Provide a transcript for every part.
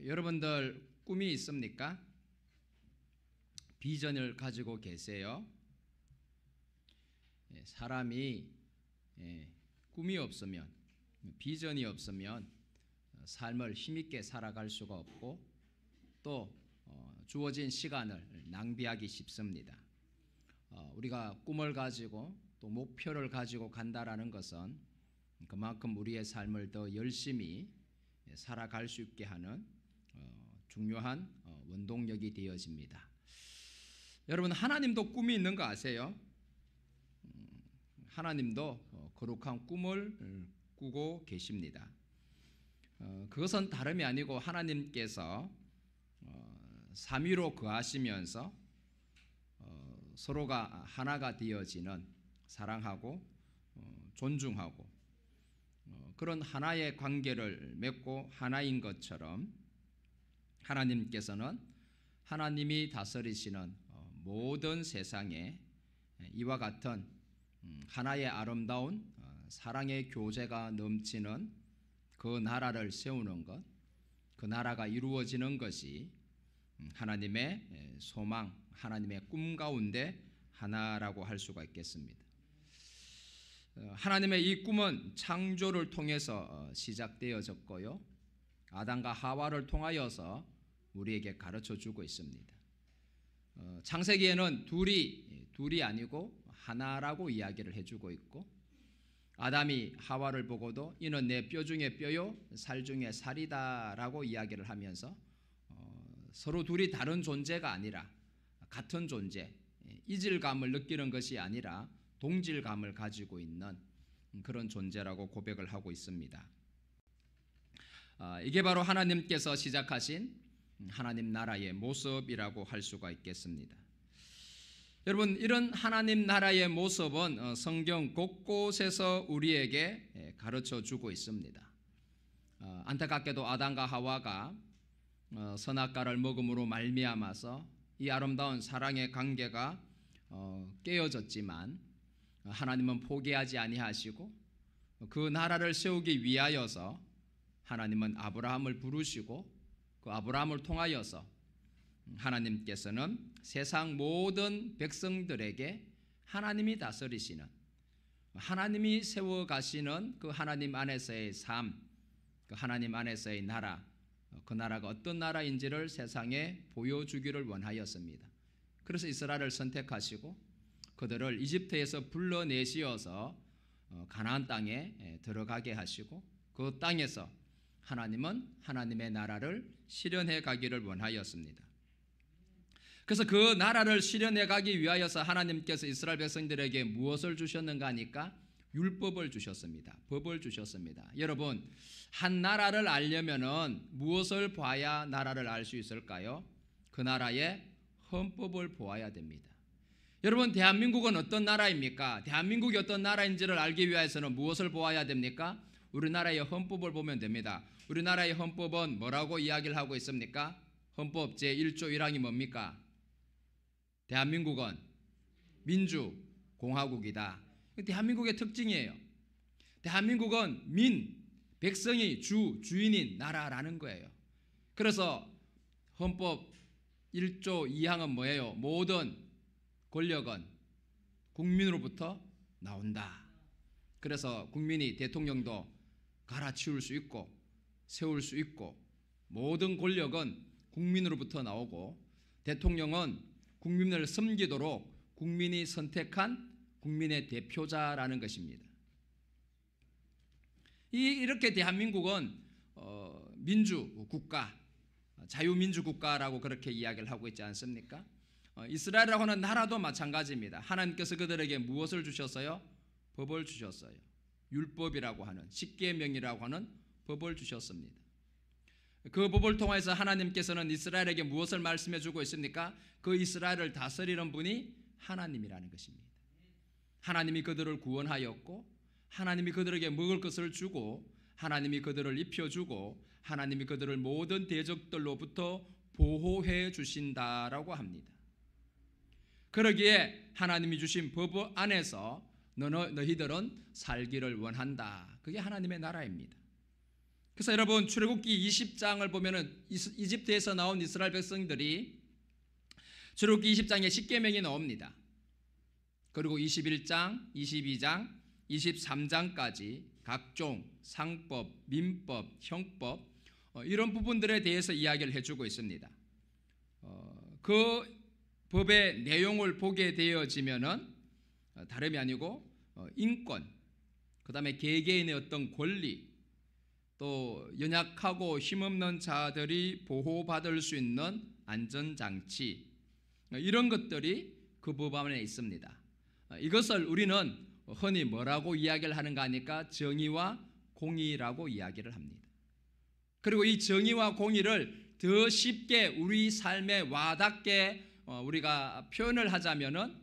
여러분들 꿈이 있습니까? 비전을 가지고 계세요? 사람이 꿈이 없으면, 비전이 없으면 삶을 힘있게 살아갈 수가 없고 또 주어진 시간을 낭비하기 쉽습니다. 우리가 꿈을 가지고 또 목표를 가지고 간다라는 것은 그만큼 우리의 삶을 더 열심히 살아갈 수 있게 하는 중요한 원동력이 되어집니다. 여러분, 하나님도 꿈이 있는 거 아세요? 하나님도 거룩한 꿈을 꾸고 계십니다. 그것은 다름이 아니고 하나님께서 삼위로 거하시면서 서로가 하나가 되어지는, 사랑하고 존중하고 그런 하나의 관계를 맺고 하나인 것처럼 하나님께서는 하나님이 다스리시는 모든 세상에 이와 같은 하나의 아름다운 사랑의 교제가 넘치는 그 나라를 세우는 것, 그 나라가 이루어지는 것이 하나님의 소망, 하나님의 꿈 가운데 하나라고 할 수가 있겠습니다. 하나님의 이 꿈은 창조를 통해서 시작되어졌고요, 아담과 하와를 통하여서 우리에게 가르쳐주고 있습니다. 창세기에는 둘이 아니고 하나라고 이야기를 해주고 있고, 아담이 하와를 보고도 이는 내 뼈 중에 뼈요 살 중에 살이다 라고 이야기를 하면서 서로 둘이 다른 존재가 아니라 같은 존재, 이질감을 느끼는 것이 아니라 동질감을 가지고 있는 그런 존재라고 고백을 하고 있습니다. 이게 바로 하나님께서 시작하신 하나님 나라의 모습이라고 할 수가 있겠습니다. 여러분, 이런 하나님 나라의 모습은 성경 곳곳에서 우리에게 가르쳐 주고 있습니다. 안타깝게도 아담과 하와가 선악과를 먹음으로 말미암아서 이 아름다운 사랑의 관계가 깨어졌지만 하나님은 포기하지 아니하시고 그 나라를 세우기 위하여서 하나님은 아브라함을 부르시고 그 아브라함을 통하여서 하나님께서는 세상 모든 백성들에게 하나님이 다스리시는, 하나님이 세워가시는 그 하나님 안에서의 삶, 그 하나님 안에서의 나라, 그 나라가 어떤 나라인지를 세상에 보여주기를 원하였습니다. 그래서 이스라엘을 선택하시고 그들을 이집트에서 불러내시어서 가나안 땅에 들어가게 하시고 그 땅에서 하나님은 하나님의 나라를 실현해 가기를 원하였습니다. 그래서 그 나라를 실현해 가기 위하여서 하나님께서 이스라엘 백성들에게 무엇을 주셨는가 하니까 율법을 주셨습니다. 법을 주셨습니다. 여러분, 한 나라를 알려면은 무엇을 봐야 나라를 알 수 있을까요? 그 나라의 헌법을 보아야 됩니다. 여러분, 대한민국은 어떤 나라입니까? 대한민국이 어떤 나라인지를 알기 위해서는 무엇을 보아야 됩니까? 우리나라의 헌법을 보면 됩니다. 우리나라의 헌법은 뭐라고 이야기를 하고 있습니까? 헌법 제1조 1항이 뭡니까? 대한민국은 민주공화국이다. 대한민국의 특징이에요. 대한민국은 백성이 주인인 나라라는 거예요. 그래서 헌법 1조 2항은 뭐예요? 모든 권력은 국민으로부터 나온다. 그래서 국민이 대통령도 갈아치울 수 있고 세울 수 있고, 모든 권력은 국민으로부터 나오고 대통령은 국민을 섬기도록 국민이 선택한 국민의 대표자라는 것입니다. 이렇게 대한민국은 민주국가, 자유민주국가라고 그렇게 이야기를 하고 있지 않습니까? 이스라엘이라고 하는 나라도 마찬가지입니다. 하나님께서 그들에게 무엇을 주셨어요? 법을 주셨어요. 율법이라고 하는, 십계명이라고 하는 법을 주셨습니다. 그 법을 통해서 하나님께서는 이스라엘에게 무엇을 말씀해 주고 있습니까? 그 이스라엘을 다스리는 분이 하나님이라는 것입니다. 하나님이 그들을 구원하였고, 하나님이 그들에게 먹을 것을 주고, 하나님이 그들을 입혀주고, 하나님이 그들을 모든 대적들로부터 보호해 주신다라고 합니다. 그러기에 하나님이 주신 법 안에서 너희들은 살기를 원한다. 그게 하나님의 나라입니다. 그래서 여러분 출애굽기 20장을 보면은 이집트에서 나온 이스라엘 백성들이 출애굽기 20장에 십계명이 나옵니다. 그리고 21장, 22장, 23장까지 각종 상법, 민법, 형법 이런 부분들에 대해서 이야기를 해주고 있습니다. 그 법의 내용을 보게 되어지면은 다름이 아니고 인권, 그 다음에 개개인의 어떤 권리, 또 연약하고 힘없는 자들이 보호받을 수 있는 안전장치 이런 것들이 그 법 안에 있습니다. 이것을 우리는 흔히 뭐라고 이야기를 하는가 하니까 정의와 공의라고 이야기를 합니다. 그리고 이 정의와 공의를 더 쉽게 우리 삶에 와닿게 우리가 표현을 하자면은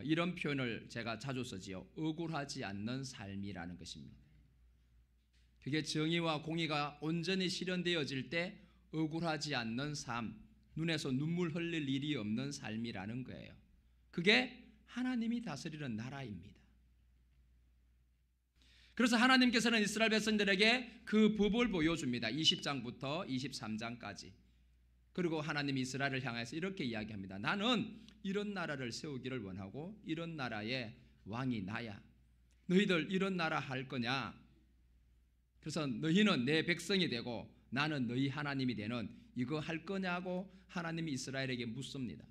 이런 표현을 제가 자주 쓰지요. 억울하지 않는 삶이라는 것입니다. 그게 정의와 공의가 온전히 실현되어질 때 억울하지 않는 삶, 눈에서 눈물 흘릴 일이 없는 삶이라는 거예요. 그게 하나님이 다스리는 나라입니다. 그래서 하나님께서는 이스라엘 백성들에게 그 법을 보여줍니다. 20장부터 23장까지. 그리고 하나님이 이스라엘을 향해서 이렇게 이야기합니다. 나는 이런 나라를 세우기를 원하고 이런 나라의 왕이 나야. 너희들 이런 나라 할 거냐? 그래서 너희는 내 백성이 되고 나는 너희 하나님이 되는 이거 할 거냐고 하나님이 이스라엘에게 묻습니다.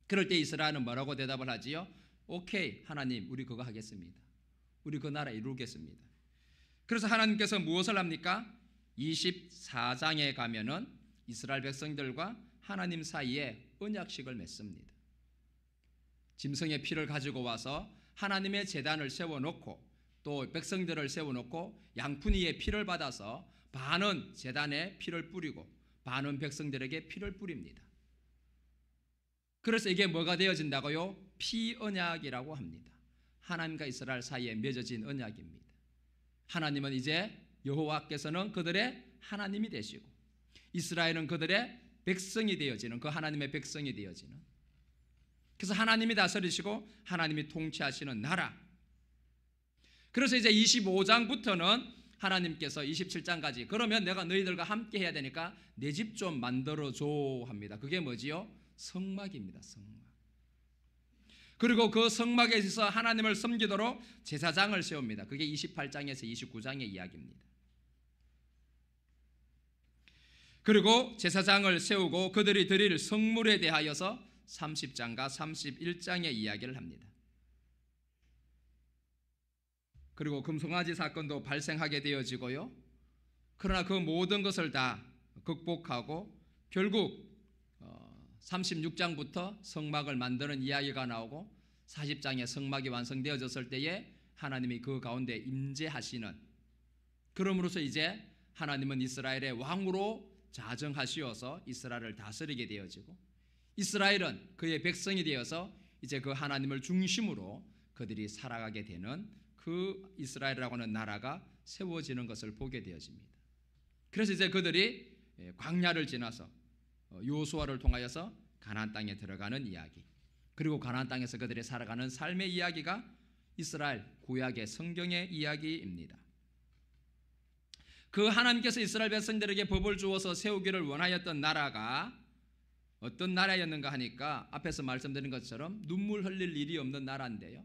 그럴 때 이스라엘은 뭐라고 대답을 하지요? 오케이 하나님 우리 그거 하겠습니다. 우리 그 나라 이루겠습니다. 그래서 하나님께서 무엇을 합니까? 24장에 가면은 이스라엘 백성들과 하나님 사이에 언약식을 맺습니다. 짐승의 피를 가지고 와서 하나님의 제단을 세워놓고 또 백성들을 세워놓고 양푼이의 피를 받아서 반은 제단에 피를 뿌리고 반은 백성들에게 피를 뿌립니다. 그래서 이게 뭐가 되어진다고요? 피언약이라고 합니다. 하나님과 이스라엘 사이에 맺어진 언약입니다. 하나님은 이제 여호와께서는 그들의 하나님이 되시고 이스라엘은 그들의 백성이 되어지는 그 하나님의 백성이 되어지는 그래서 하나님이 다스리시고 하나님이 통치하시는 나라. 그래서 이제 25장부터는 하나님께서 27장까지 그러면 내가 너희들과 함께 해야 되니까 내 집 좀 만들어줘 합니다. 그게 뭐지요? 성막입니다. 성막. 그리고 그 성막에 있어서 하나님을 섬기도록 제사장을 세웁니다. 그게 28장에서 29장의 이야기입니다. 그리고 제사장을 세우고 그들이 드릴 성물에 대하여서 30장과 31장의 이야기를 합니다. 그리고 금송아지 사건도 발생하게 되어지고요. 그러나 그 모든 것을 다 극복하고 결국 36장부터 성막을 만드는 이야기가 나오고 40장에 성막이 완성되어졌을 때에 하나님이 그 가운데 임재하시는 그러므로서 이제 하나님은 이스라엘의 왕으로 자정하시어서 이스라엘을 다스리게 되어지고 이스라엘은 그의 백성이 되어서 이제 그 하나님을 중심으로 그들이 살아가게 되는 그 이스라엘이라고 하는 나라가 세워지는 것을 보게 되어집니다. 그래서 이제 그들이 광야를 지나서 여호수아를 통하여서 가나안 땅에 들어가는 이야기 그리고 가나안 땅에서 그들이 살아가는 삶의 이야기가 이스라엘 구약의 성경의 이야기입니다. 그 하나님께서 이스라엘 백성들에게 법을 주어서 세우기를 원하였던 나라가 어떤 나라였는가 하니까 앞에서 말씀드린 것처럼 눈물 흘릴 일이 없는 나라인데요.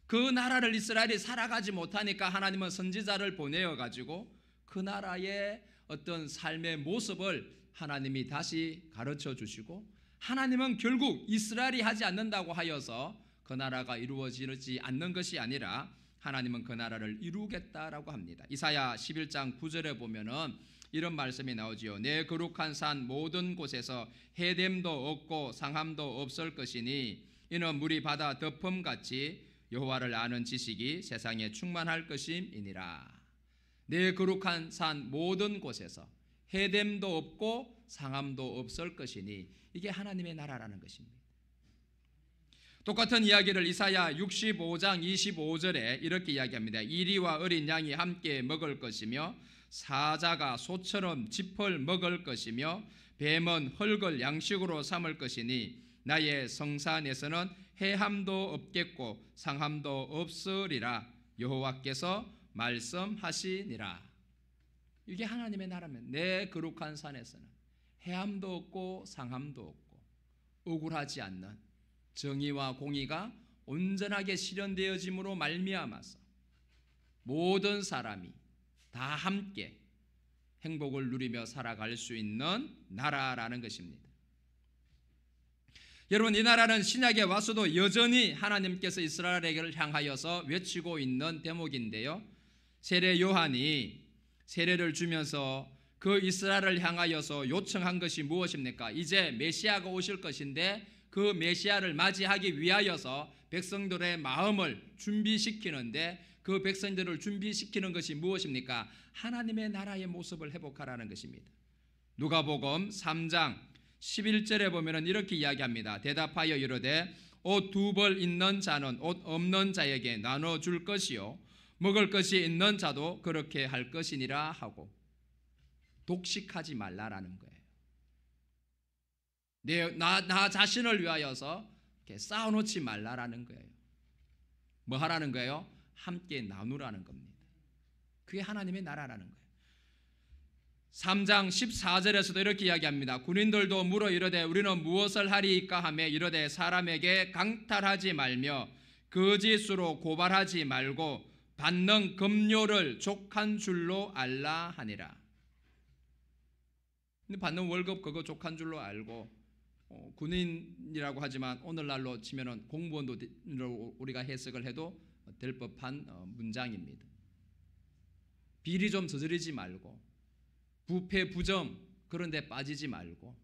그 나라를 이스라엘이 살아가지 못하니까 하나님은 선지자를 보내어 가지고 그 나라의 어떤 삶의 모습을 하나님이 다시 가르쳐 주시고 하나님은 결국 이스라엘이 하지 않는다고 하여서 그 나라가 이루어지지 않는 것이 아니라 하나님은 그 나라를 이루겠다라고 합니다. 이사야 11장 9절에 보면은 이런 말씀이 나오지요. 내 거룩한 산 모든 곳에서 해됨도 없고 상함도 없을 것이니 이는 물이 바다 덮음같이 여호와를 아는 지식이 세상에 충만할 것임이니라. 내 거룩한 산 모든 곳에서 해됨도 없고 상함도 없을 것이니 이게 하나님의 나라라는 것입니다. 똑같은 이야기를 이사야 65장 25절에 이렇게 이야기합니다. 이리와 어린 양이 함께 먹을 것이며 사자가 소처럼 짚을 먹을 것이며 뱀은 흙을 양식으로 삼을 것이니 나의 성산에서는 해함도 없겠고 상함도 없으리라 여호와께서 말씀하시니라. 이게 하나님의 나라면 내 거룩한 산에서는 해함도 없고 상함도 없고 억울하지 않는 정의와 공의가 온전하게 실현되어짐으로 말미암아서 모든 사람이 다 함께 행복을 누리며 살아갈 수 있는 나라라는 것입니다. 여러분, 이 나라는 신약에 와서도 여전히 하나님께서 이스라엘에게 향하여서 외치고 있는 대목인데요, 세례 요한이 세례를 주면서 그 이스라엘을 향하여서 요청한 것이 무엇입니까? 이제 메시아가 오실 것인데 그 메시아를 맞이하기 위하여서 백성들의 마음을 준비시키는데, 그 백성들을 준비시키는 것이 무엇입니까? 하나님의 나라의 모습을 회복하라는 것입니다. 누가복음 3장 11절에 보면 이렇게 이야기합니다. 대답하여 이르되 옷 두 벌 있는 자는 옷 없는 자에게 나눠줄 것이요 먹을 것이 있는 자도 그렇게 할 것이니라 하고, 독식하지 말라라는 거예요. 나 자신을 위하여서 이렇게 쌓아놓지 말라라는 거예요. 뭐 하라는 거예요? 함께 나누라는 겁니다. 그게 하나님의 나라라는 거예요. 3장 14절에서도 이렇게 이야기합니다. 군인들도 물어 이르되 우리는 무엇을 하리이까 하며 이르되 사람에게 강탈하지 말며 거짓으로 고발하지 말고 받는 급료를 족한 줄로 알라 하니라. 근데 받는 월급 그거 족한 줄로 알고, 군인이라고 하지만 오늘날로 치면은 공무원도 우리가 해석을 해도 될 법한 문장입니다. 비리 좀 저지르지 말고, 부패 부정 그런 데 빠지지 말고,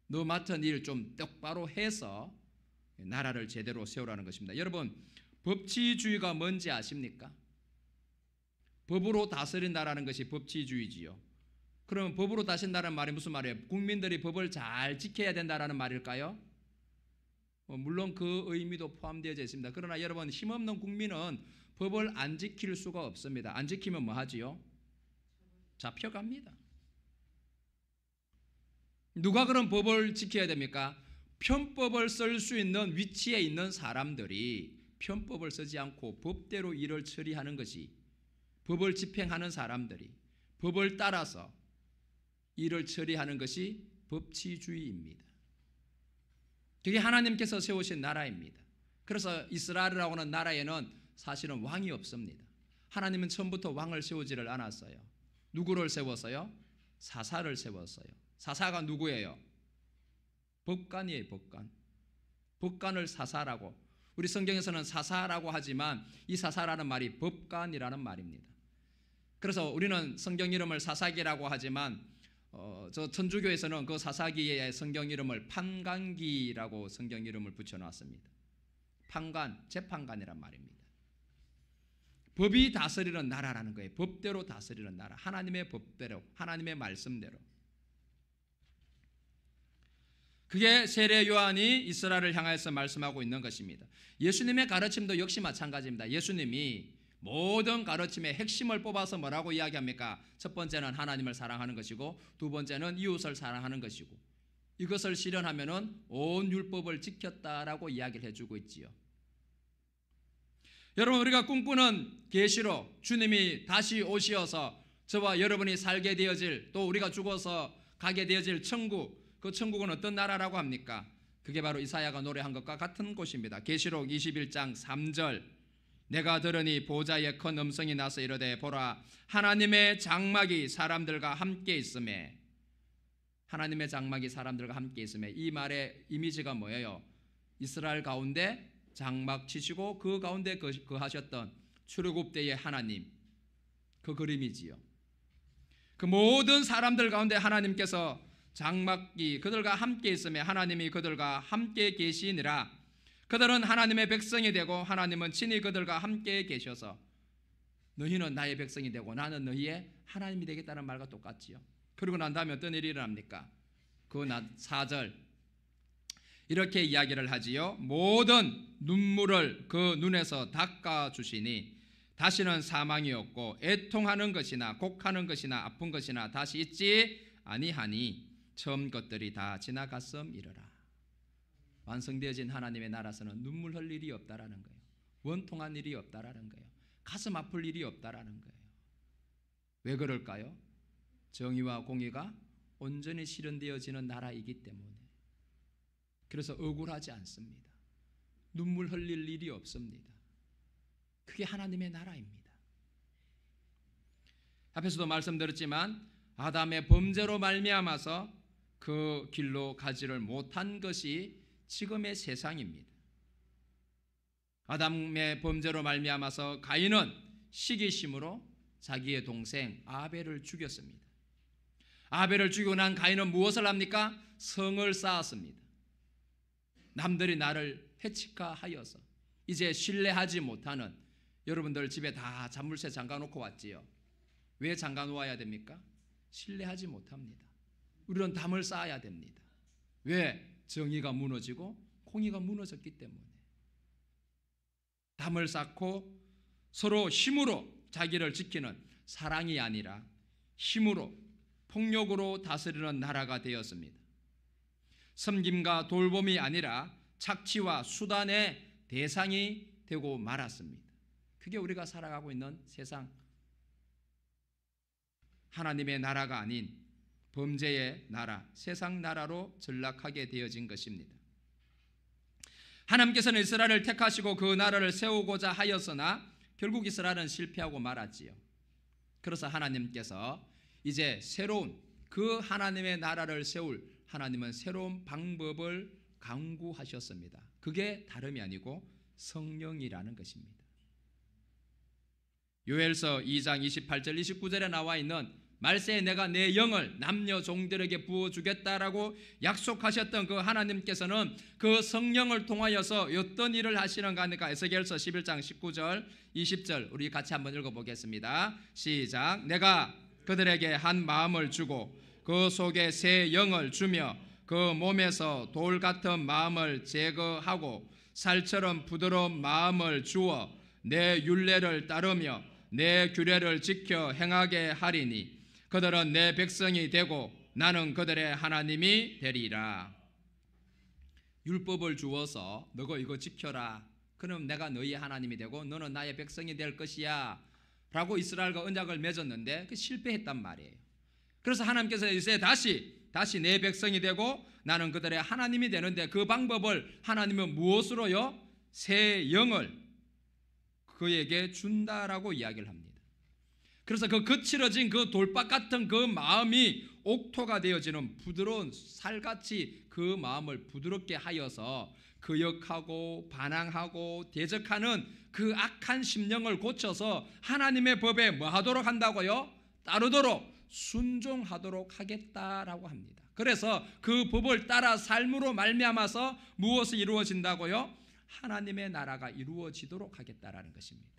너 맡은 일 좀 똑바로 해서 나라를 제대로 세우라는 것입니다. 여러분, 법치주의가 뭔지 아십니까? 법으로 다스린다라는 것이 법치주의지요. 그러면 법으로 다스린다는 말이 무슨 말이에요? 국민들이 법을 잘 지켜야 된다라는 말일까요? 물론 그 의미도 포함되어 있습니다. 그러나 여러분, 힘없는 국민은 법을 안 지킬 수가 없습니다. 안 지키면 뭐 하지요? 잡혀갑니다. 누가 그런 법을 지켜야 됩니까? 편법을 쓸 수 있는 위치에 있는 사람들이 편법을 쓰지 않고 법대로 일을 처리하는 것이, 법을 집행하는 사람들이 법을 따라서 일을 처리하는 것이 법치주의입니다. 그게 하나님께서 세우신 나라입니다. 그래서 이스라엘이라고 하는 나라에는 사실은 왕이 없습니다. 하나님은 처음부터 왕을 세우지를 않았어요. 누구를 세웠어요? 사사를 세웠어요. 사사가 누구예요? 법관이에요. 법관. 법관을 사사라고, 우리 성경에서는 사사라고 하지만 이 사사라는 말이 법관이라는 말입니다. 그래서 우리는 성경 이름을 사사기라고 하지만 저 천주교에서는 그 사사기의 성경 이름을 판관기라고 성경 이름을 붙여놨습니다. 판관, 재판관이란 말입니다. 법이 다스리는 나라라는 거예요. 법대로 다스리는 나라, 하나님의 법대로, 하나님의 말씀대로. 그게 세례 요한이 이스라엘을 향해서 말씀하고 있는 것입니다. 예수님의 가르침도 역시 마찬가지입니다. 예수님이 모든 가르침의 핵심을 뽑아서 뭐라고 이야기합니까? 첫 번째는 하나님을 사랑하는 것이고, 두 번째는 이웃을 사랑하는 것이고, 이것을 실현하면은 온 율법을 지켰다라고 이야기를 해주고 있지요. 여러분, 우리가 꿈꾸는 계시록, 주님이 다시 오시어서 저와 여러분이 살게 되어질, 또 우리가 죽어서 가게 되어질 천국, 그 천국은 어떤 나라라고 합니까? 그게 바로 이사야가 노래한 것과 같은 곳입니다. 계시록 21장 3절, 내가 들으니 보좌에 큰 음성이 나서 이르되 보라, 하나님의 장막이 사람들과 함께 있음에, 하나님의 장막이 사람들과 함께 있음에, 이 말의 이미지가 뭐예요? 이스라엘 가운데 장막 치시고 그 가운데 거하셨던 출애굽때의 하나님, 그 그림이지요. 그 모든 사람들 가운데 하나님께서 장막이 그들과 함께 있음에 하나님이 그들과 함께 계시니라. 그들은 하나님의 백성이 되고 하나님은 친히 그들과 함께 계셔서 너희는 나의 백성이 되고 나는 너희의 하나님이 되겠다는 말과 똑같지요. 그러고 난 다음에 어떤 일이 일어납니까? 그 4절 이렇게 이야기를 하지요. 모든 눈물을 그 눈에서 닦아주시니 다시는 사망이 없고 애통하는 것이나 곡하는 것이나 아픈 것이나 다시 있지 아니하니 처음 것들이 다 지나갔음이러라. 완성되어진 하나님의 나라에서는 눈물 흘릴 일이 없다라는 거예요. 원통한 일이 없다라는 거예요. 가슴 아플 일이 없다라는 거예요. 왜 그럴까요? 정의와 공의가 온전히 실현되어지는 나라이기 때문에. 그래서 억울하지 않습니다. 눈물 흘릴 일이 없습니다. 그게 하나님의 나라입니다. 앞에서도 말씀드렸지만 아담의 범죄로 말미암아서 그 길로 가지를 못한 것이 지금의 세상입니다. 아담의 범죄로 말미암아서 가인은 시기심으로 자기의 동생 아벨을 죽였습니다. 아벨을 죽이고 난 가인은 무엇을 합니까? 성을 쌓았습니다. 남들이 나를 해치카하여서 이제 신뢰하지 못하는, 여러분들 집에 다 잔물쇠 잠가놓고 왔지요. 왜 잠가놓아야 됩니까? 신뢰하지 못합니다. 우리는 담을 쌓아야 됩니다. 왜? 정의가 무너지고 공의가 무너졌기 때문에. 담을 쌓고 서로 힘으로 자기를 지키는, 사랑이 아니라 힘으로, 폭력으로 다스리는 나라가 되었습니다. 섬김과 돌봄이 아니라 착취와 수단의 대상이 되고 말았습니다. 그게 우리가 살아가고 있는 세상, 하나님의 나라가 아닌 범죄의 나라, 세상 나라로 전락하게 되어진 것입니다. 하나님께서는 이스라엘을 택하시고 그 나라를 세우고자 하였으나 결국 이스라엘은 실패하고 말았지요. 그래서 하나님께서 이제 새로운 그 하나님의 나라를 세울 하나님은 새로운 방법을 강구하셨습니다. 그게 다름이 아니고 성령이라는 것입니다. 요엘서 2장 28절 29절에 나와 있는 말세에 내가 내 영을 남녀 종들에게 부어주겠다라고 약속하셨던 그 하나님께서는 그 성령을 통하여서 어떤 일을 하시는가 하니까 에스겔서 11장 19절 20절 우리 같이 한번 읽어보겠습니다. 시작. 내가 그들에게 한 마음을 주고 그 속에 새 영을 주며 그 몸에서 돌 같은 마음을 제거하고 살처럼 부드러운 마음을 주어 내 율례를 따르며 내 규례를 지켜 행하게 하리니 그들은 내 백성이 되고 나는 그들의 하나님이 되리라. 율법을 주어서 너가 이거 지켜라. 그럼 내가 너희 하나님이 되고 너는 나의 백성이 될 것이야 라고 이스라엘과 언약을 맺었는데 그 실패했단 말이에요. 그래서 하나님께서 이제 다시 내 백성이 되고 나는 그들의 하나님이 되는데 그 방법을 하나님은 무엇으로요? 새 영을 그에게 준다라고 이야기를 합니다. 그래서 그 거칠어진 그 돌박 같은 그 마음이 옥토가 되어지는 부드러운 살같이 그 마음을 부드럽게 하여서 거역하고 반항하고 대적하는 그 악한 심령을 고쳐서 하나님의 법에 뭐 하도록 한다고요? 따르도록 순종하도록 하겠다라고 합니다. 그래서 그 법을 따라 삶으로 말미암아서 무엇이 이루어진다고요? 하나님의 나라가 이루어지도록 하겠다라는 것입니다.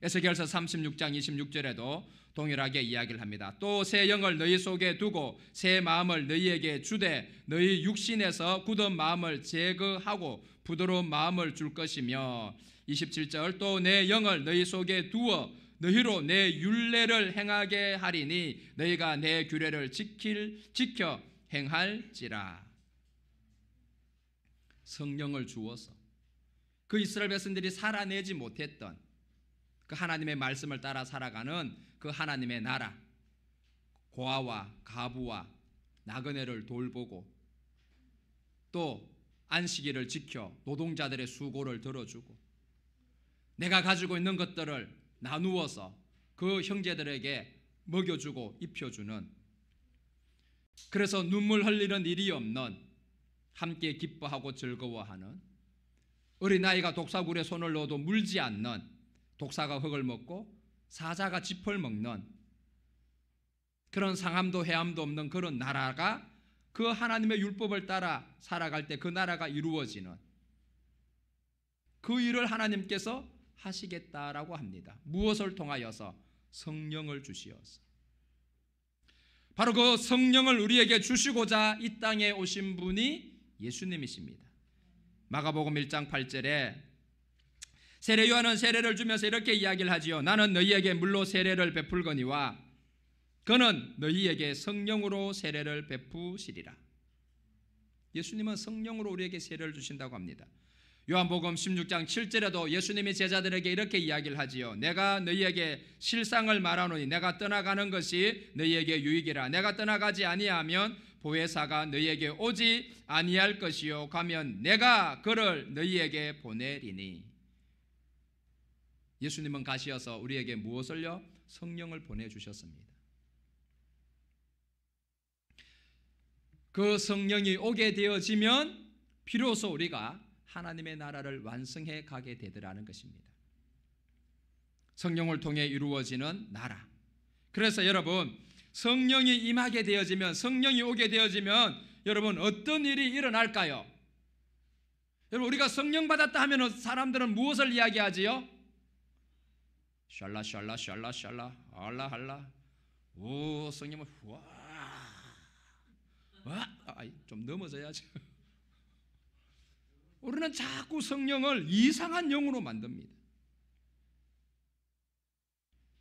에스겔서 36장 26절에도 동일하게 이야기를 합니다. 또 새 영을 너희 속에 두고 새 마음을 너희에게 주되 너희 육신에서 굳은 마음을 제거하고 부드러운 마음을 줄 것이며 27절 또 내 영을 너희 속에 두어 너희로 내 율례를 행하게 하리니 너희가 내 규례를 지켜 행할지라. 성령을 주어서 그 이스라엘 백성들이 살아내지 못했던 그 하나님의 말씀을 따라 살아가는 그 하나님의 나라, 고아와 가부와 나그네를 돌보고 또 안식일을 지켜 노동자들의 수고를 들어주고 내가 가지고 있는 것들을 나누어서 그 형제들에게 먹여주고 입혀주는, 그래서 눈물 흘리는 일이 없는, 함께 기뻐하고 즐거워하는, 어린아이가 독사굴에 손을 넣어도 물지 않는, 독사가 흙을 먹고 사자가 짚을 먹는 그런 상함도 해함도 없는 그런 나라가 그 하나님의 율법을 따라 살아갈 때 그 나라가 이루어지는 그 일을 하나님께서 하시겠다라고 합니다. 무엇을 통하여서? 성령을 주시어서. 바로 그 성령을 우리에게 주시고자 이 땅에 오신 분이 예수님이십니다. 마가복음 1장 8절에 세례 요한은 세례를 주면서 이렇게 이야기를 하지요. 나는 너희에게 물로 세례를 베풀거니와 그는 너희에게 성령으로 세례를 베푸시리라. 예수님은 성령으로 우리에게 세례를 주신다고 합니다. 요한복음 16장 7절에도 예수님이 제자들에게 이렇게 이야기를 하지요. 내가 너희에게 실상을 말하노니 내가 떠나가는 것이 너희에게 유익이라. 내가 떠나가지 아니하면 보혜사가 너희에게 오지 아니할 것이요 가면 내가 그를 너희에게 보내리니. 예수님은 가시어서 우리에게 무엇을요? 성령을 보내주셨습니다. 그 성령이 오게 되어지면 비로소 우리가 하나님의 나라를 완성해 가게 되더라는 것입니다. 성령을 통해 이루어지는 나라. 그래서 여러분, 성령이 임하게 되어지면, 성령이 오게 되어지면 여러분 어떤 일이 일어날까요? 여러분, 우리가 성령 받았다 하면 사람들은 무엇을 이야기하지요? 샬라 샬라 샬라 샬라 알라 할라. 오, 성령은 좀 넘어져야지. 우리는 자꾸 성령을 이상한 영으로 만듭니다.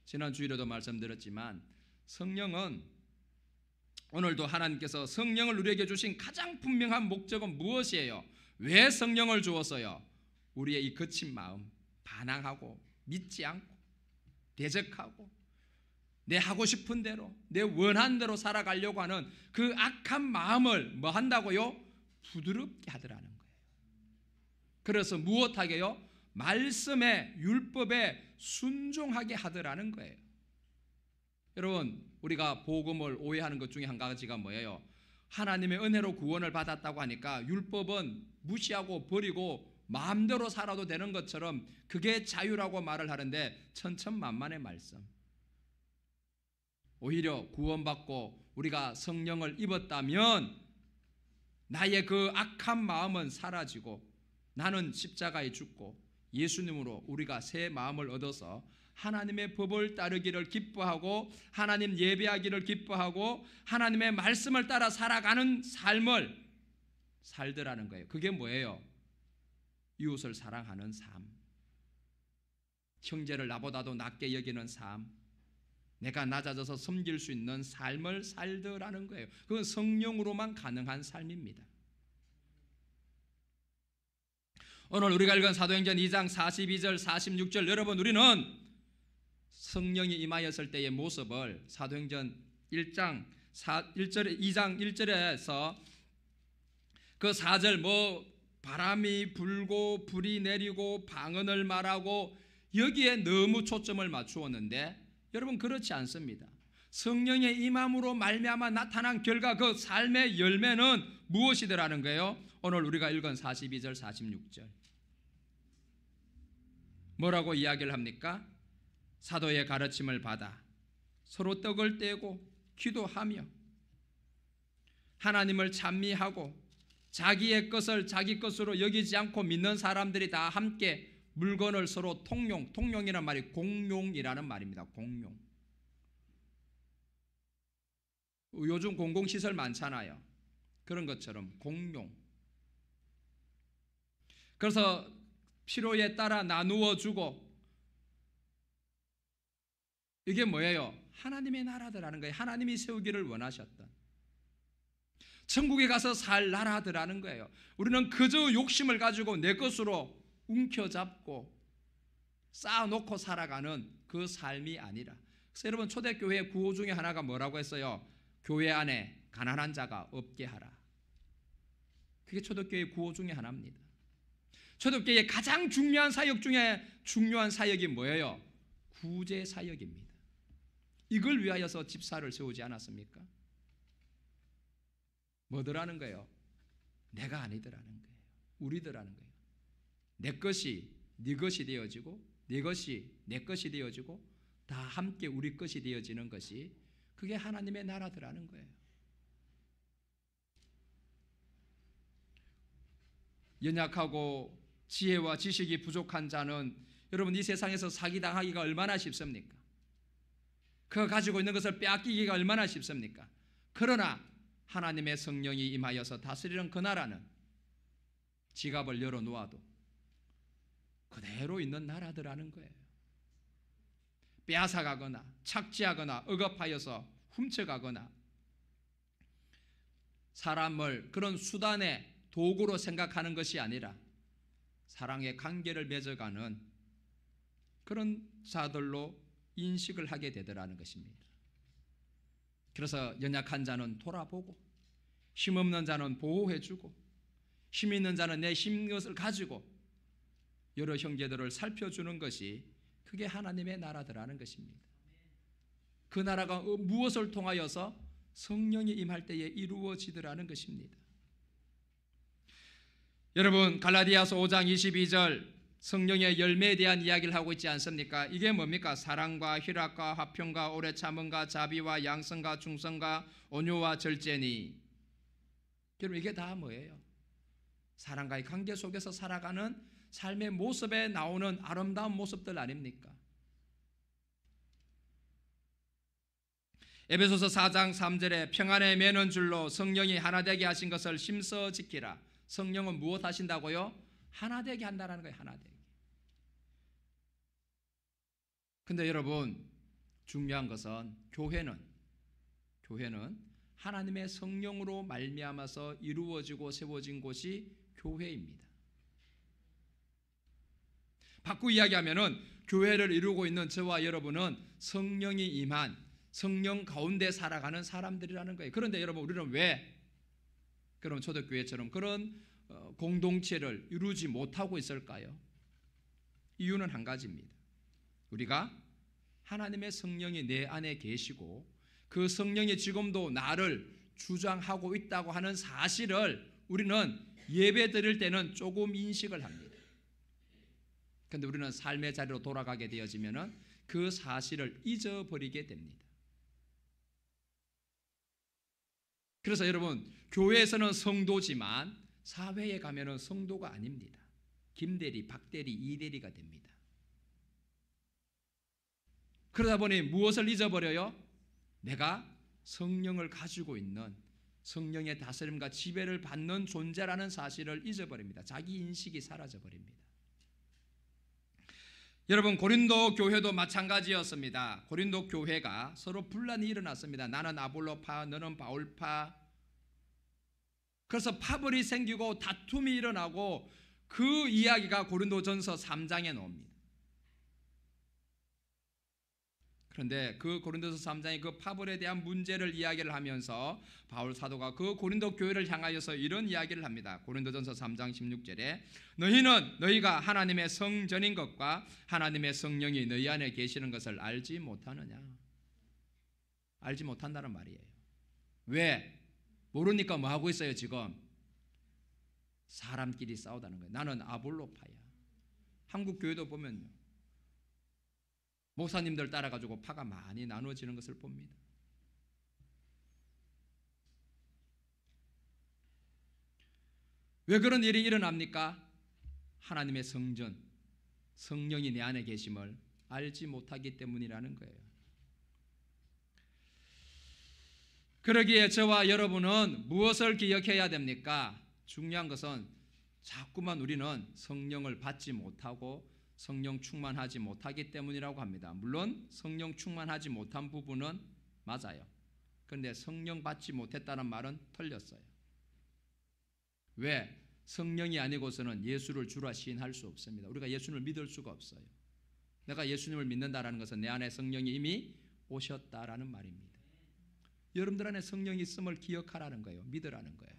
지난 주일에도 말씀드렸지만 성령은, 오늘도 하나님께서 성령을 우리에게 주신 가장 분명한 목적은 무엇이에요? 왜 성령을 주었어요? 우리의 이 거친 마음, 반항하고 믿지 않고 대적하고 내 하고 싶은 대로, 내 원한 대로 살아가려고 하는 그 악한 마음을 뭐 한다고요? 부드럽게 하더라는 거예요. 그래서 무엇하게요? 말씀에, 율법에 순종하게 하더라는 거예요. 여러분, 우리가 복음을 오해하는 것 중에 한 가지가 뭐예요? 하나님의 은혜로 구원을 받았다고 하니까 율법은 무시하고 버리고 마음대로 살아도 되는 것처럼 그게 자유라고 말을 하는데 천천만만의 말씀. 오히려 구원받고 우리가 성령을 입었다면 나의 그 악한 마음은 사라지고 나는 십자가에 죽고 예수님으로 우리가 새 마음을 얻어서 하나님의 법을 따르기를 기뻐하고 하나님 예배하기를 기뻐하고 하나님의 말씀을 따라 살아가는 삶을 살더라는 거예요. 그게 뭐예요? 이웃을 사랑하는 삶, 형제를 나보다도 낮게 여기는 삶, 내가 낮아져서 섬길 수 있는 삶을 살더라는 거예요. 그건 성령으로만 가능한 삶입니다. 오늘 우리가 읽은 사도행전 2장 42절 46절, 여러분, 우리는 성령이 임하였을 때의 모습을 사도행전 2장 1절에서 그 4절 뭐 바람이 불고 불이 내리고 방언을 말하고 여기에 너무 초점을 맞추었는데 여러분, 그렇지 않습니다. 성령의 임함으로 말미암아 나타난 결과, 그 삶의 열매는 무엇이더라는 거예요? 오늘 우리가 읽은 42절 46절 뭐라고 이야기를 합니까? 사도의 가르침을 받아 서로 떡을 떼고 기도하며 하나님을 찬미하고 자기의 것을 자기 것으로 여기지 않고 믿는 사람들이 다 함께 물건을 서로 통용이라는 말이 공용이라는 말입니다. 공용. 요즘 공공시설 많잖아요. 그런 것처럼 공용. 그래서 필요에 따라 나누어 주고, 이게 뭐예요? 하나님의 나라더라는 거예요. 하나님이 세우기를 원하셨던 천국에 가서 살 나라더라는 거예요. 우리는 그저 욕심을 가지고 내 것으로 움켜잡고 쌓아놓고 살아가는 그 삶이 아니라, 그래서 여러분, 초대교회 구호 중에 하나가 뭐라고 했어요? 교회 안에 가난한 자가 없게 하라. 그게 초대교회 구호 중에 하나입니다. 초대교회의 가장 중요한 사역 중에 중요한 사역이 뭐예요? 구제 사역입니다. 이걸 위하여서 집사를 세우지 않았습니까? 뭐더라는 거예요? 내가 아니더라는 거예요. 우리더라는 거예요. 내 것이 네 것이 되어지고 네 것이 내 것이 되어지고 다 함께 우리 것이 되어지는 것이, 그게 하나님의 나라더라는 거예요. 연약하고 지혜와 지식이 부족한 자는 여러분, 이 세상에서 사기당하기가 얼마나 쉽습니까? 그가 가지고 있는 것을 빼앗기기가 얼마나 쉽습니까? 그러나 하나님의 성령이 임하여서 다스리는 그 나라는 지갑을 열어놓아도 그대로 있는 나라더라는 거예요. 빼앗아가거나 착취하거나 억압하여서 훔쳐가거나 사람을 그런 수단의 도구로 생각하는 것이 아니라 사랑의 관계를 맺어가는 그런 자들로 인식을 하게 되더라는 것입니다. 그래서 연약한 자는 돌아보고 힘없는 자는 보호해주고 힘 있는 자는 내 힘것을 가지고 여러 형제들을 살펴주는 것이 그게 하나님의 나라더라는 것입니다. 그 나라가 무엇을 통하여서 성령이 임할 때에 이루어지더라는 것입니다. 여러분, 갈라디아서 5장 22절 성령의 열매에 대한 이야기를 하고 있지 않습니까? 이게 뭡니까? 사랑과 희락과 화평과 오래 참음과 자비와 양성과 충성과 온유와 절제니. 여러분, 이게 다 뭐예요? 사랑과의 관계 속에서 살아가는 삶의 모습에 나오는 아름다운 모습들 아닙니까? 에베소서 4장 3절에 평안에 매는 줄로 성령이 하나 되게 하신 것을 힘써 지키라. 성령은 무엇 하신다고요? 하나 되게 한다는 거예요. 하나 되게. 근데 여러분, 중요한 것은 교회는 하나님의 성령으로 말미암아서 이루어지고 세워진 곳이 교회입니다. 바꾸고 이야기하면은 교회를 이루고 있는 저와 여러분은 성령이 임한 성령 가운데 살아가는 사람들이라는 거예요. 그런데 여러분, 우리는 왜 그럼 초대교회처럼 그런 공동체를 이루지 못하고 있을까요? 이유는 한 가지입니다. 우리가 하나님의 성령이 내 안에 계시고 그 성령이 지금도 나를 주장하고 있다고 하는 사실을 우리는 예배 드릴 때는 조금 인식을 합니다. 그런데 우리는 삶의 자리로 돌아가게 되어지면 그 사실을 잊어버리게 됩니다. 그래서 여러분, 교회에서는 성도지만 사회에 가면은 성도가 아닙니다. 김대리, 박대리, 이대리가 됩니다. 그러다 보니 무엇을 잊어버려요? 내가 성령을 가지고 있는 성령의 다스림과 지배를 받는 존재라는 사실을 잊어버립니다. 자기 인식이 사라져버립니다. 여러분, 고린도 교회도 마찬가지였습니다. 고린도 교회가 서로 분란이 일어났습니다. 나는 아볼로파, 너는 바울파. 그래서 파벌이 생기고 다툼이 일어나고 그 이야기가 고린도전서 3장에 나옵니다. 그런데 그 고린도서 3장의 그 파벌에 대한 문제를 이야기를 하면서 바울 사도가 그 고린도 교회를 향하여서 이런 이야기를 합니다. 고린도전서 3장 16절에 너희가 하나님의 성전인 것과 하나님의 성령이 너희 안에 계시는 것을 알지 못하느냐? 알지 못한다는 말이에요. 왜? 모르니까 뭐 하고 있어요 지금? 사람끼리 싸우다는 거예요. 나는 아볼로파야. 한국 교회도 보면요, 목사님들 따라가지고 파가 많이 나누어지는 것을 봅니다. 왜 그런 일이 일어납니까? 하나님의 성전, 성령이 내 안에 계심을 알지 못하기 때문이라는 거예요. 그러기에 저와 여러분은 무엇을 기억해야 됩니까? 중요한 것은 자꾸만 우리는 성령을 받지 못하고 성령 충만하지 못하기 때문이라고 합니다. 물론 성령 충만하지 못한 부분은 맞아요. 그런데 성령 받지 못했다는 말은 틀렸어요. 왜? 성령이 아니고서는 예수를 주라 시인할 수 없습니다. 우리가 예수님을 믿을 수가 없어요. 내가 예수님을 믿는다는 것은 내 안에 성령이 이미 오셨다라는 말입니다. 여러분들 안에 성령이 있음을 기억하라는 거예요. 믿으라는 거예요.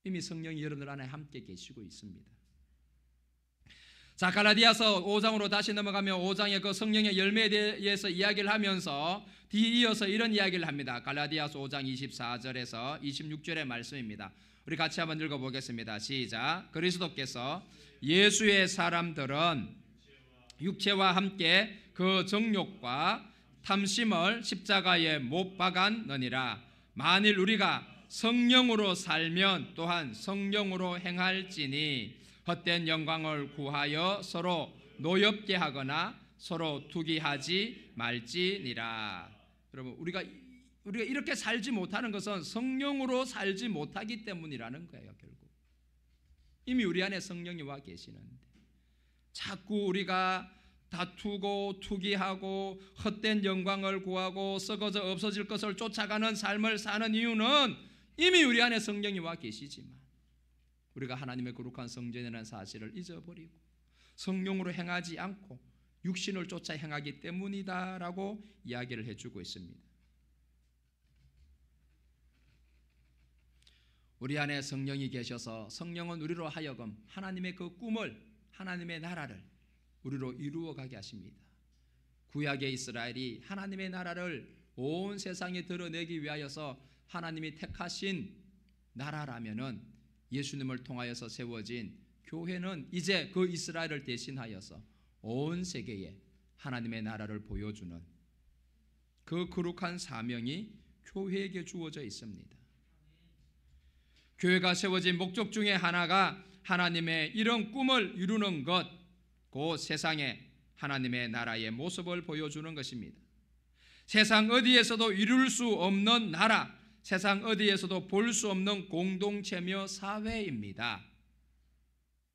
이미 성령이 여러분들 안에 함께 계시고 있습니다. 자, 갈라디아서 5장으로 다시 넘어가면 5장의 그 성령의 열매에 대해서 이야기를 하면서 뒤이어서 이런 이야기를 합니다. 갈라디아서 5장 24절에서 26절의 말씀입니다. 우리 같이 한번 읽어보겠습니다. 시작. 그리스도께서 예수의 사람들은 육체와 함께 그 정욕과 탐심을 십자가에 못 박았느니라. 만일 우리가 성령으로 살면 또한 성령으로 행할지니 헛된 영광을 구하여 서로 노엽게 하거나 서로 투기하지 말지니라. 여러분, 우리가 이렇게 살지 못하는 것은 성령으로 살지 못하기 때문이라는 거예요. 결국 이미 우리 안에 성령이 와 계시는데 자꾸 우리가 다투고 투기하고 헛된 영광을 구하고 썩어져 없어질 것을 쫓아가는 삶을 사는 이유는 이미 우리 안에 성령이 와 계시지만 우리가 하나님의 거룩한 성전이라는 사실을 잊어버리고 성령으로 행하지 않고 육신을 쫓아 행하기 때문이다라고 이야기를 해주고 있습니다. 우리 안에 성령이 계셔서 성령은 우리로 하여금 하나님의 그 꿈을, 하나님의 나라를 우리로 이루어가게 하십니다. 구약의 이스라엘이 하나님의 나라를 온 세상에 드러내기 위하여서 하나님이 택하신 나라라면은 예수님을 통하여서 세워진 교회는 이제 그 이스라엘을 대신하여서 온 세계에 하나님의 나라를 보여주는 그 거룩한 사명이 교회에게 주어져 있습니다. 교회가 세워진 목적 중에 하나가 하나님의 이런 꿈을 이루는 것, 그 세상에 하나님의 나라의 모습을 보여주는 것입니다. 세상 어디에서도 이룰 수 없는 나라, 세상 어디에서도 볼 수 없는 공동체며 사회입니다.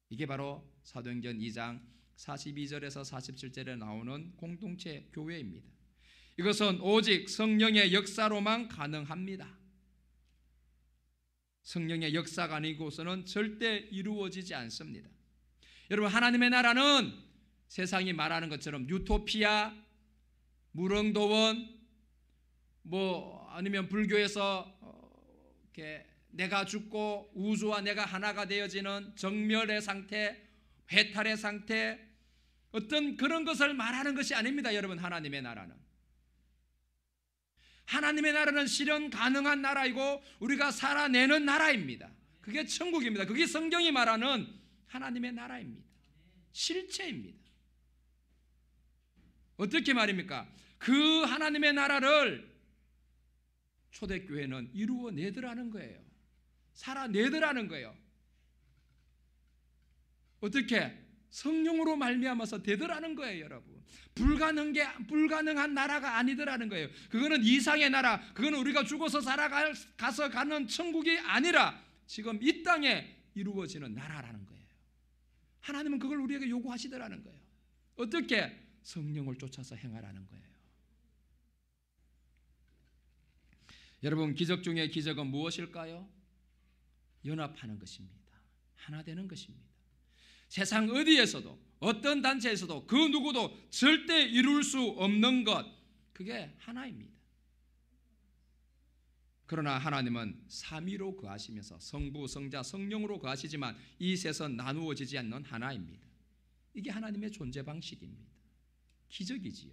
이게 바로 사도행전 2장 42절에서 47절에 나오는 공동체 교회입니다. 이것은 오직 성령의 역사로만 가능합니다. 성령의 역사가 아니고서는 절대 이루어지지 않습니다. 여러분, 하나님의 나라는 세상이 말하는 것처럼 유토피아, 무릉도원, 아니면 불교에서 이렇게 내가 죽고 우주와 내가 하나가 되어지는 정멸의 상태, 해탈의 상태, 어떤 그런 것을 말하는 것이 아닙니다. 여러분, 하나님의 나라는 실현 가능한 나라이고 우리가 살아내는 나라입니다. 그게 천국입니다. 그게 성경이 말하는 하나님의 나라입니다. 실체입니다. 어떻게 말입니까? 그 하나님의 나라를 초대교회는 이루어내더라는 거예요. 살아내더라는 거예요. 어떻게? 성령으로 말미암아서 되더라는 거예요, 여러분. 불가능한 나라가 아니더라는 거예요. 그거는 이상의 나라, 그거는 우리가 죽어서 살아가서 가는 천국이 아니라 지금 이 땅에 이루어지는 나라라는 거예요. 하나님은 그걸 우리에게 요구하시더라는 거예요. 어떻게? 성령을 쫓아서 행하라는 거예요. 여러분, 기적 중에 기적은 무엇일까요? 연합하는 것입니다. 하나 되는 것입니다. 세상 어디에서도 어떤 단체에서도 그 누구도 절대 이룰 수 없는 것, 그게 하나입니다. 그러나 하나님은 삼위로 거하시면서 성부, 성자, 성령으로 거하시지만 이 셋은 나누어지지 않는 하나입니다. 이게 하나님의 존재 방식입니다. 기적이지요.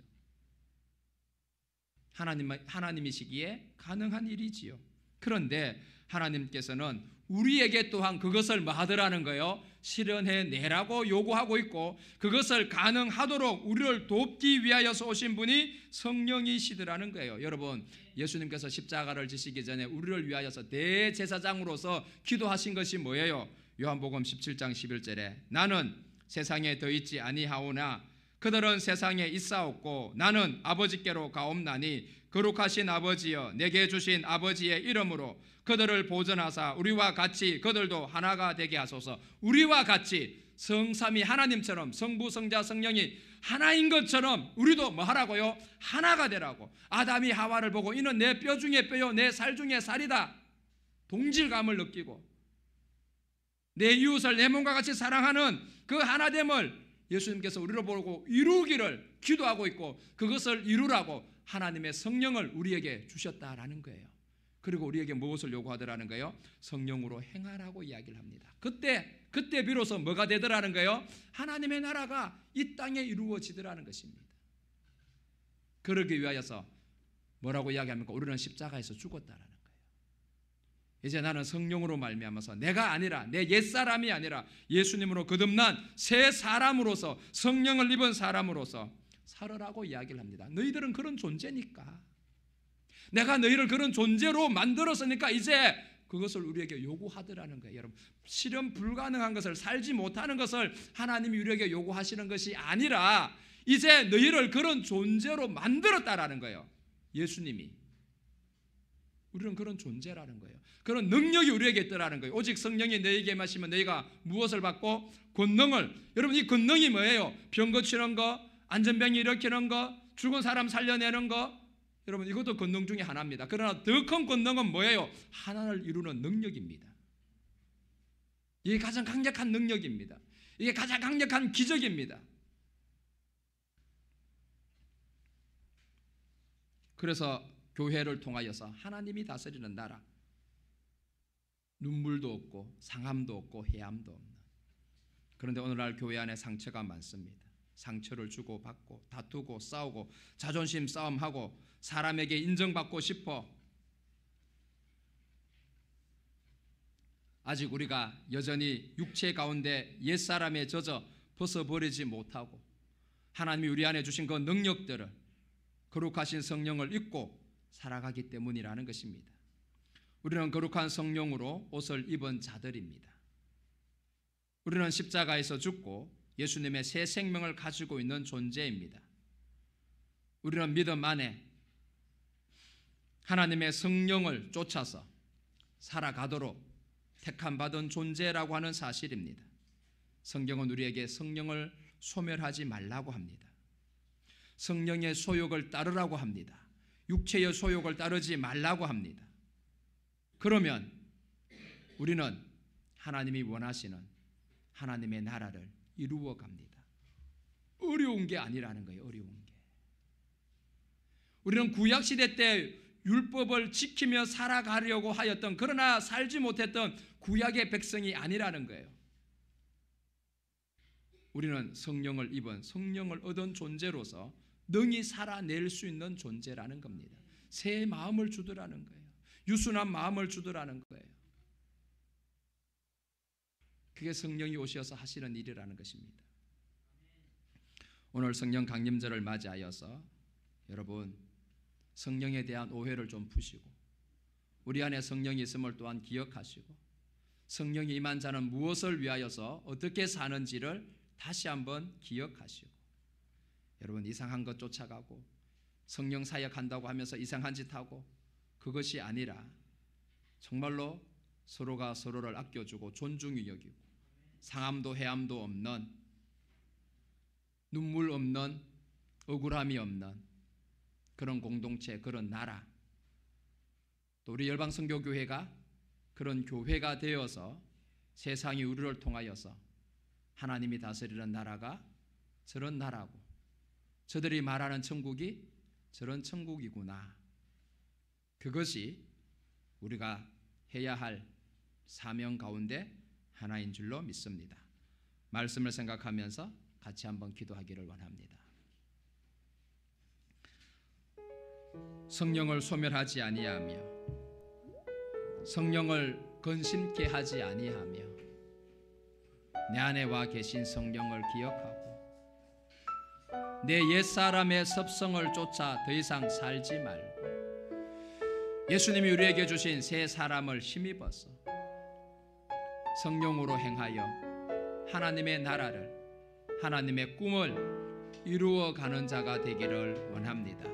하나님이시기에 가능한 일이지요. 그런데 하나님께서는 우리에게 또한 그것을 뭐 하더라는 거예요? 실현해내라고 요구하고 있고, 그것을 가능하도록 우리를 돕기 위하여서 오신 분이 성령이시더라는 거예요. 여러분, 예수님께서 십자가를 지시기 전에 우리를 위하여서 대제사장으로서 기도하신 것이 뭐예요? 요한복음 17장 11절에 나는 세상에 더 있지 아니하오나 그들은 세상에 있사옵고 나는 아버지께로 가옵나니 거룩하신 아버지여 내게 주신 아버지의 이름으로 그들을 보존하사 우리와 같이 그들도 하나가 되게 하소서. 우리와 같이 성삼위 하나님처럼 성부, 성자, 성령이 하나인 것처럼 우리도 뭐 하라고요? 하나가 되라고. 아담이 하와를 보고 이는 내 뼈 중에 뼈요 내 살 중에 살이다, 동질감을 느끼고 내 이웃을 내 몸과 같이 사랑하는 그 하나됨을 예수님께서 우리를 보고 이루기를 기도하고 있고, 그것을 이루라고 하나님의 성령을 우리에게 주셨다라는 거예요. 그리고 우리에게 무엇을 요구하더라는 거예요? 성령으로 행하라고 이야기를 합니다. 그때 비로소 뭐가 되더라는 거예요? 하나님의 나라가 이 땅에 이루어지더라는 것입니다. 그러기 위하여서 뭐라고 이야기합니까? 우리는 십자가에서 죽었다라는 거예요. 이제 나는 성령으로 말미암아서 내가 아니라 내 옛사람이 아니라 예수님으로 거듭난 새 사람으로서 성령을 입은 사람으로서 살으라고 이야기를 합니다. 너희들은 그런 존재니까, 내가 너희를 그런 존재로 만들었으니까 이제 그것을 우리에게 요구하더라는 거예요. 여러분, 실현 불가능한 것을, 살지 못하는 것을 하나님이 우리에게 요구하시는 것이 아니라 이제 너희를 그런 존재로 만들었다라는 거예요. 예수님이. 우리는 그런 존재라는 거예요. 그런 능력이 우리에게 있더라는 거예요. 오직 성령이 너희에게 임하시면 너희가 무엇을 받고? 권능을. 여러분, 이 권능이 뭐예요? 병 고치는 거, 안전병이 일으키는 거, 죽은 사람 살려내는 거, 여러분 이것도 권능 중에 하나입니다. 그러나 더 큰 권능은 뭐예요? 하나를 이루는 능력입니다. 이게 가장 강력한 능력입니다. 이게 가장 강력한 기적입니다. 그래서 교회를 통하여서 하나님이 다스리는 나라, 눈물도 없고 상함도 없고 해함도 없는. 그런데 오늘날 교회 안에 상처가 많습니다. 상처를 주고 받고 다투고 싸우고 자존심 싸움하고 사람에게 인정받고 싶어. 아직 우리가 여전히 육체 가운데 옛사람에 젖어 벗어버리지 못하고 하나님이 우리 안에 주신 그 능력들을, 거룩하신 성령을 잊고 살아가기 때문이라는 것입니다. 우리는 거룩한 성령으로 옷을 입은 자들입니다. 우리는 십자가에서 죽고 예수님의 새 생명을 가지고 있는 존재입니다. 우리는 믿음 안에 하나님의 성령을 쫓아서 살아가도록 택함받은 존재라고 하는 사실입니다. 성경은 우리에게 성령을 소멸하지 말라고 합니다. 성령의 소욕을 따르라고 합니다. 육체의 소욕을 따르지 말라고 합니다. 그러면 우리는 하나님이 원하시는 하나님의 나라를 이루어 갑니다. 어려운 게 아니라는 거예요. 어려운 게. 우리는 구약시대 때 율법을 지키며 살아가려고 하였던, 그러나 살지 못했던 구약의 백성이 아니라는 거예요. 우리는 성령을 입은, 성령을 얻은 존재로서 능히 살아낼 수 있는 존재라는 겁니다. 새 마음을 주더라는 거예요. 유순한 마음을 주더라는 거예요. 그게 성령이 오셔서 하시는 일이라는 것입니다. 오늘 성령 강림절을 맞이하여서 여러분 성령에 대한 오해를 좀 푸시고 우리 안에 성령이 있음을 또한 기억하시고 성령이 임한 자는 무엇을 위하여서 어떻게 사는지를 다시 한번 기억하시고, 여러분 이상한 것 쫓아가고 성령 사역한다고 하면서 이상한 짓 하고, 그것이 아니라 정말로 서로가 서로를 아껴주고 존중히 여기고 상함도 해함도 없는, 눈물 없는, 억울함이 없는 그런 공동체, 그런 나라, 또 우리 열방선교교회가 그런 교회가 되어서 세상이 우리를 통하여서 하나님이 다스리는 나라가 저런 나라고, 저들이 말하는 천국이 저런 천국이구나, 그것이 우리가 해야 할 사명 가운데 하나인 줄로 믿습니다. 말씀을 생각하면서 같이 한번 기도하기를 원합니다. 성령을 소멸하지 아니하며 성령을 근심케 하지 아니하며 내 안에 와 계신 성령을 기억하고 내 옛사람의 섭성을 쫓아 더 이상 살지 말고 예수님이 우리에게 주신 새 사람을 힘입어서 성령으로 행하여 하나님의 나라를, 하나님의 꿈을 이루어가는 자가 되기를 원합니다.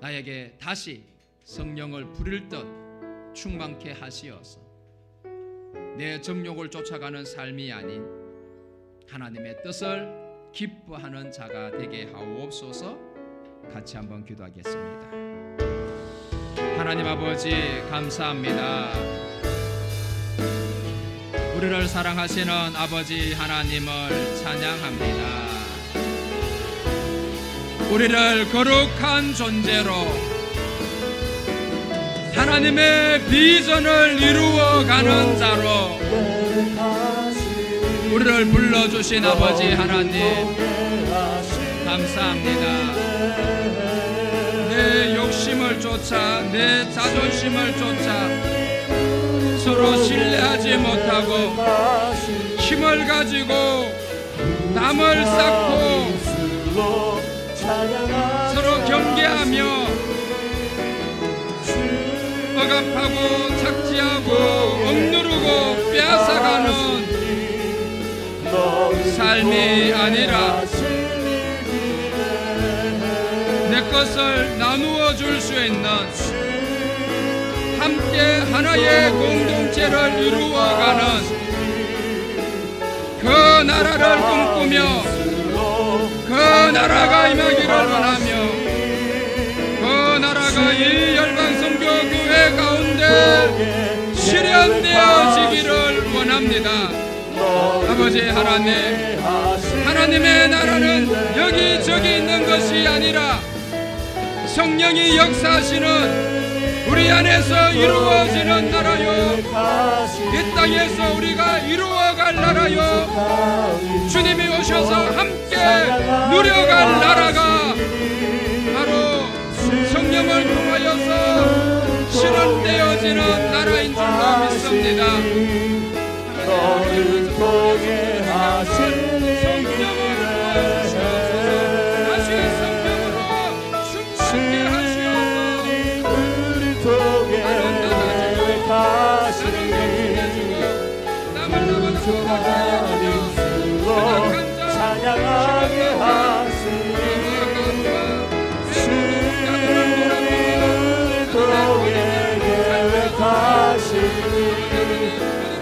나에게 다시 성령을 부릴 듯 충만케 하시어서 내 정욕을 쫓아가는 삶이 아닌 하나님의 뜻을 기뻐하는 자가 되게 하옵소서. 같이 한번 기도하겠습니다. 하나님 아버지 감사합니다. 우리를 사랑하시는 아버지 하나님을 찬양합니다. 우리를 거룩한 존재로 하나님의 비전을 이루어가는 자로 우리를 불러주신 아버지 하나님 감사합니다. 내 욕심을 쫓아, 내 자존심을 쫓아 서로 신뢰하지 못하고 힘을 가지고 담을 쌓고 서로 경계하며 억압하고 착지하고 억누르고 빼앗아가는 삶이 아니라 내 것을 나누어 줄 수 있는 함께 하나의 공동체를 이루어가는 그 나라를 꿈꾸며 그 나라가 임하기를 원하며 그 나라가 이 열방선교교회 가운데 실현되어지기를 원합니다. 아버지 하나님, 하나님의 나라는 여기저기 있는 것이 아니라 성령이 역사하시는 우리 안에서 이루어지는 나라요, 이 땅에서 우리가 이루어갈 나라요, 주님이 오셔서 함께 누려갈 나라가 바로 성령을 통하여서 실현되어지는 나라인 줄로 믿습니다. 너를 통해 하시는 찬양하게 하시니 주님을 통해 계획하시니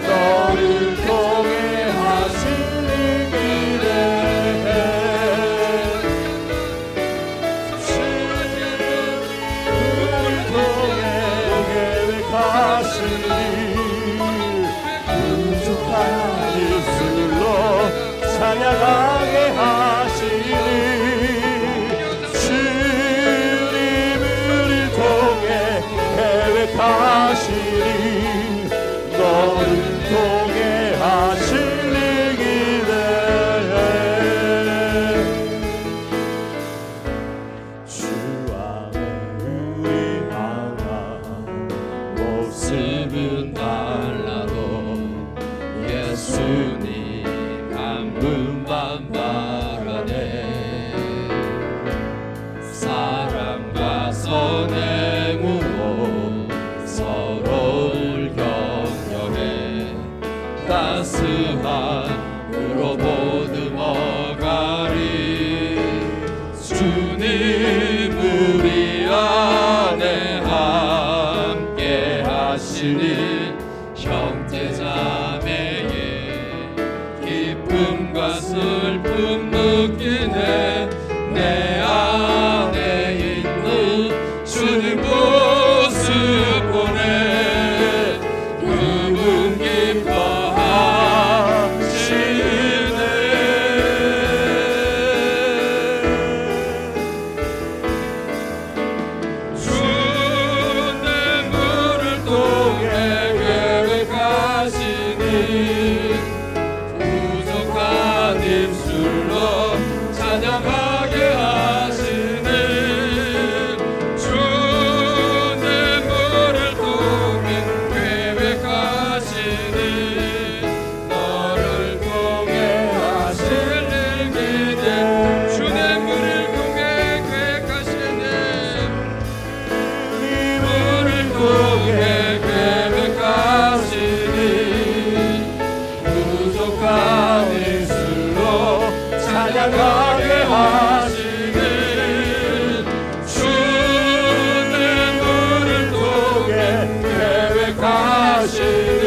너를 통해 하시는 길에 주님을 통해 계획하시니 부족한 입술로 찬양하게 하시니 주님을 통해 계획하시니 너를 통해 하시는 길에 주 안에 우리 하나 모습은 달라도 예수님 분만 바라네 사랑과 선행으로 서로를 격려해 따스함으로 보듬어가리 주님 우리 안에 함께 하시니 형제자매의 기쁨과 슬픔 느끼네 내 안에 있는 주님 모습 보네 그분 기뻐하시네 주님을 통해 계획하시니 입술로 찬양하게 하시니 주님을 통해 계획하시니 너를 통해 하시는 기대 주님을 통해 계획하시니 주님을 통해 계획하시니 부족한 찬양하게 하시니 주님을 통해 계획하시니